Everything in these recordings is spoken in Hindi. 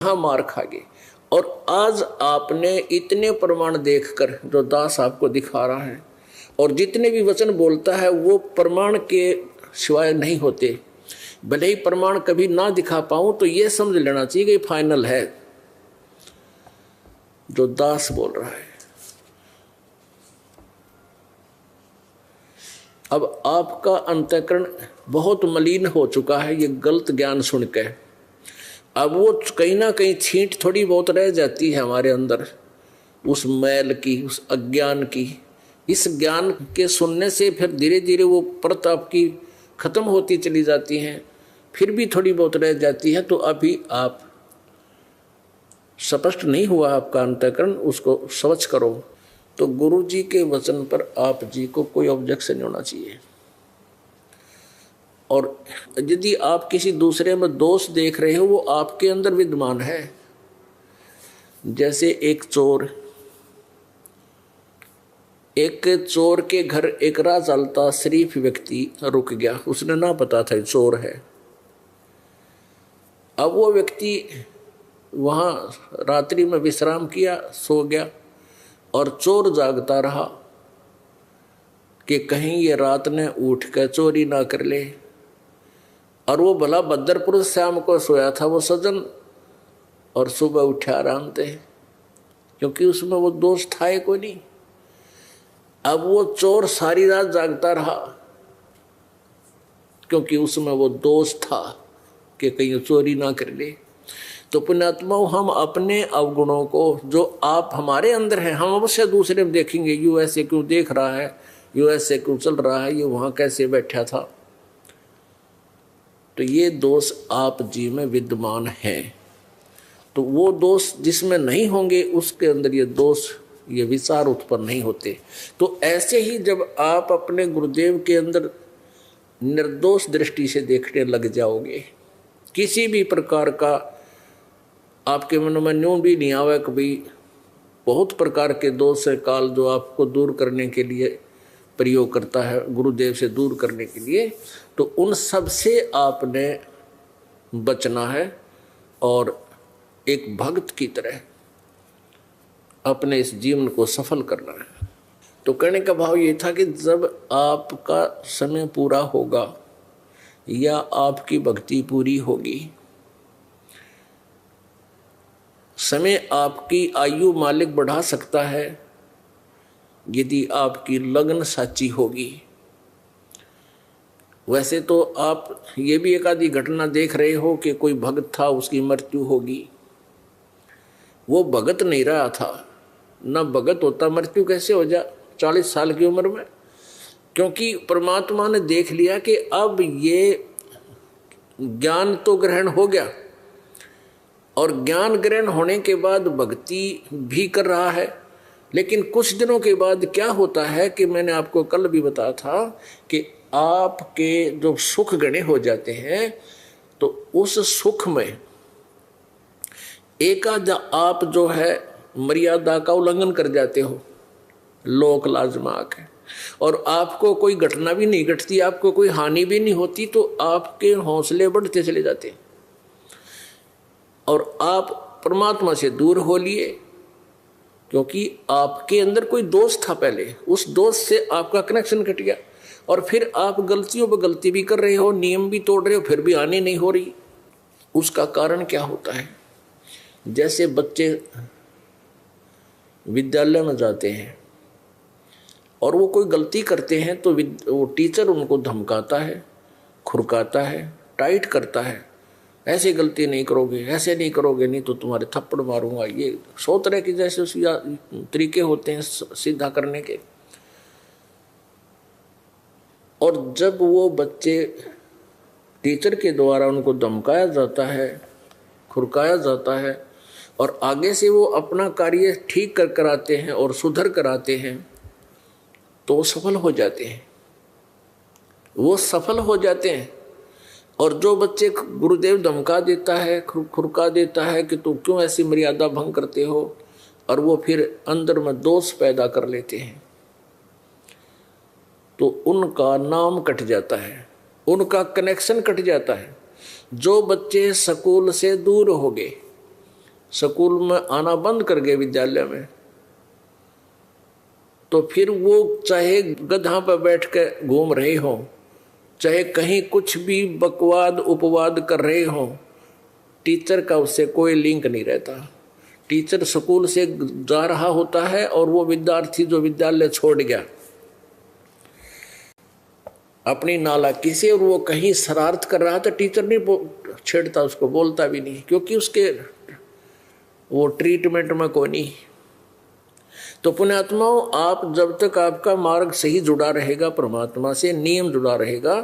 हाँ मार खागे। और आज आपने इतने प्रमाण देखकर जो दास आपको दिखा रहा है, और जितने भी वचन बोलता है वो प्रमाण के सिवाय नहीं होते। भले ही प्रमाण कभी ना दिखा पाऊं तो ये समझ लेना चाहिए कि फाइनल है जो दास बोल रहा है। अब आपका अंतःकरण बहुत मलिन हो चुका है ये गलत ज्ञान सुनकर। अब वो कहीं ना कहीं छींट थोड़ी बहुत रह जाती है हमारे अंदर, उस मैल की, उस अज्ञान की। इस ज्ञान के सुनने से फिर धीरे धीरे वो परत आपकी खत्म होती चली जाती हैं, फिर भी थोड़ी बहुत रह जाती है। तो अभी आप स्पष्ट नहीं हुआ आपका अंतःकरण, उसको स्वच्छ करो। तो गुरु जी के वचन पर आप जी को कोई ऑब्जेक्शन नहीं होना चाहिए। और यदि आप किसी दूसरे में दोष देख रहे हो वो आपके अंदर विद्यमान है। जैसे एक चोर के घर एक राह चलता शरीफ व्यक्ति रुक गया, उसने ना पता था चोर है। अब वो व्यक्ति वहां रात्रि में विश्राम किया, सो गया, और चोर जागता रहा कि कहीं ये रात ने उठ कर चोरी ना कर ले। और वो भला भद्रपुरुष शाम को सोया था वो सजन, और सुबह उठा आराम थे, क्योंकि उसमें वो दोष था ही कोई नहीं। अब वो चोर सारी रात जागता रहा क्योंकि उसमें वो दोष था कि कहीं चोरी ना कर ले। तो पुण्यात्माओं, हम अपने अवगुणों को जो आप हमारे अंदर हैं, हम अवश्य दूसरे में देखेंगे। यू ऐसे क्यों देख रहा है, यू ऐसे क्यों चल रहा है, ये वहां कैसे बैठा था। तो ये दोष आप जी में विद्यमान है। तो वो दोष जिसमें नहीं होंगे उसके अंदर ये दोष, ये विचार उत्पन्न नहीं होते। तो ऐसे ही जब आप अपने गुरुदेव के अंदर निर्दोष दृष्टि से देखने लग जाओगे, किसी भी प्रकार का आपके मन में न्यूं भी नहीं आवे कभी बहुत प्रकार के दोष है काल जो आपको दूर करने के लिए प्रयोग करता है, गुरुदेव से दूर करने के लिए, तो उन सब से आपने बचना है और एक भक्त की तरह अपने इस जीवन को सफल करना है। तो कहने का भाव ये था कि जब आपका समय पूरा होगा या आपकी भक्ति पूरी होगी, समय आपकी आयु मालिक बढ़ा सकता है यदि आपकी लगन साची होगी। वैसे तो आप ये भी एक आधी घटना देख रहे हो कि कोई भगत था, उसकी मृत्यु होगी। वो भगत नहीं रहा था, न भगत होता मृत्यु कैसे हो जा 40 साल की उम्र में। क्योंकि परमात्मा ने देख लिया कि अब ये ज्ञान तो ग्रहण हो गया, और ज्ञान ग्रहण होने के बाद भक्ति भी कर रहा है। लेकिन कुछ दिनों के बाद क्या होता है कि मैंने आपको कल भी बताया था कि आपके जो सुख गणे हो जाते हैं, तो उस सुख में एकाधा आप जो है मर्यादा का उल्लंघन कर जाते हो, लोक लाज में आके, और आपको कोई घटना भी नहीं घटती, आपको कोई हानि भी नहीं होती, तो आपके हौसले बढ़ते चले जाते हैं और आप परमात्मा से दूर हो लिए। क्योंकि आपके अंदर कोई दोष था पहले, उस दोष से आपका कनेक्शन कट गया, और फिर आप गलतियों पर गलती भी कर रहे हो, नियम भी तोड़ रहे हो, फिर भी आने नहीं हो रही। उसका कारण क्या होता है? जैसे बच्चे विद्यालय में जाते हैं और वो कोई गलती करते हैं तो वो टीचर उनको धमकाता है, खुरकाता है, टाइट करता है, ऐसे गलती नहीं करोगे, ऐसे नहीं करोगे, नहीं तो तुम्हारे थप्पड़ मारूंगा। ये 100 तरह के जैसे तरीके होते हैं सीधा करने के। और जब वो बच्चे टीचर के द्वारा उनको धमकाया जाता है, खुरकाया जाता है, और आगे से वो अपना कार्य ठीक कर कराते हैं और सुधर कराते हैं, तो वो सफल हो जाते हैं, वो सफल हो जाते हैं। और जो बच्चे गुरुदेव धमका देता है, खुरका देता है कि तुम क्यों ऐसी मर्यादा भंग करते हो, और वो फिर अंदर में दोष पैदा कर लेते हैं, तो उनका नाम कट जाता है, उनका कनेक्शन कट जाता है। जो बच्चे स्कूल से दूर हो गए, स्कूल में आना बंद कर गए, विद्यालय में, तो फिर वो चाहे गधा पर बैठ के घूम रहे हो, चाहे कहीं कुछ भी बकवाद उपवाद कर रहे हो, टीचर का उससे कोई लिंक नहीं रहता। टीचर स्कूल से जा रहा होता है और वो विद्यार्थी जो विद्यालय छोड़ गया अपनी नालायकी से, और वो कहीं शरारत कर रहा था, टीचर नहीं छेड़ता उसको, बोलता भी नहीं, क्योंकि उसके वो ट्रीटमेंट में कोई नहीं। तो पुण्यात्माओं, आप जब तक आपका मार्ग सही जुड़ा रहेगा, परमात्मा से नियम जुड़ा रहेगा,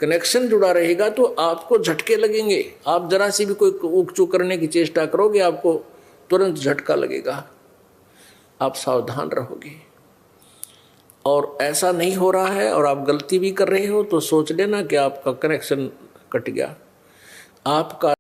कनेक्शन जुड़ा रहेगा, तो आपको झटके लगेंगे। आप जरा सी भी कोई ऊक चूक करने की चेष्टा करोगे, आपको तुरंत झटका लगेगा, आप सावधान रहोगे। और ऐसा नहीं हो रहा है और आप गलती भी कर रहे हो तो सोच लेना कि आपका कनेक्शन कट गया, आपका